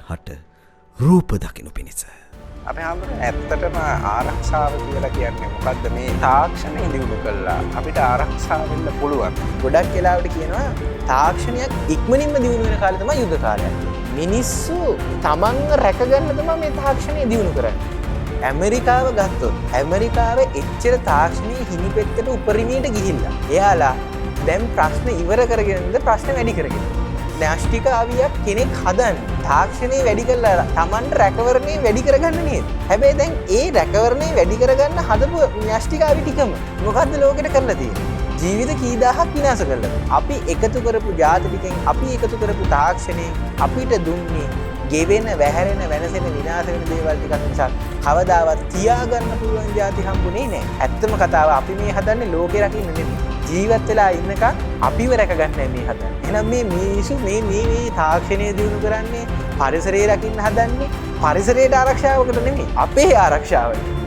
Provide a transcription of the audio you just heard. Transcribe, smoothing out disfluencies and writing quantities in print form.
හට රූප දකිනු පිණිස. අපි හැමෝටම ඇත්තටම ආරක්ෂාව කියලා කියන්නේ මොකද්ද? මේ තාක්ෂණය දියුණු කළා අපිට ආරක්ෂා වෙන්න පුළුවන්. ගොඩක් වෙලාවට කියනවා තාක්ෂණයක් ඉක්මනින්ම දියුණු වෙන කාලේ තමයි යුද්ධ කාලය. මිනිස්සු තමන්ව රැකගන්න තමයි මේ තාක්ෂණය දියුණු කරන්නේ. ඇමරිකාව ගත්තොත් ඇමරිකාව එච්චර තාක්ෂණයේ හිමිපෙත්තට උපරිමයට ගිහිල්ලා. එයාලා දැන් ප්‍රශ්න ඉවර කරගෙනද ප්‍රශ්න වැඩි කරගෙන. න්‍යෂ්ටික ආවියක් කෙනෙක් හදන්න තාක්ෂණය වැඩි කරලා Tamanට රැකවරණය වැඩි කරගන්න නේද? හැබැයි දැන් ඒ රැකවරණය වැඩි කරගන්න හදපු න්‍යෂ්ටික ආවි ටිකම මොකද්ද ලෝකෙට කරලා තියෙන්නේ? ජීවිත කී දහයක් විනාශ කළා. අපි එකතු කරපු ජාති ටිකෙන් අපි එකතු කරපු තාක්ෂණයෙන් අපිට දුන්නේ ගෙවෙන, වැහැරෙන, වෙනසෙන, විනාශ වෙන දේවල් ටිකක් නිසා කවදාවත් තියාගන්න පුළුවන් ජාති හම්බුනේ නැහැ. ඇත්තම කතාව අපි මේ හදන්නේ ලෝකේ රකින්න නෙමෙයි. ජීවත් වෙලා ඉන්නකම් අපිව රැකගන්න මේ හදන්නේ. එහෙනම් මේ මිනිස්සු මේ තාක්ෂණය දියුණු කරන්නේ පරිසරය රකින්න හදන්නේ පරිසරයට ආරක්ෂාවකට නෙමෙයි අපේ ආරක්ෂාවට.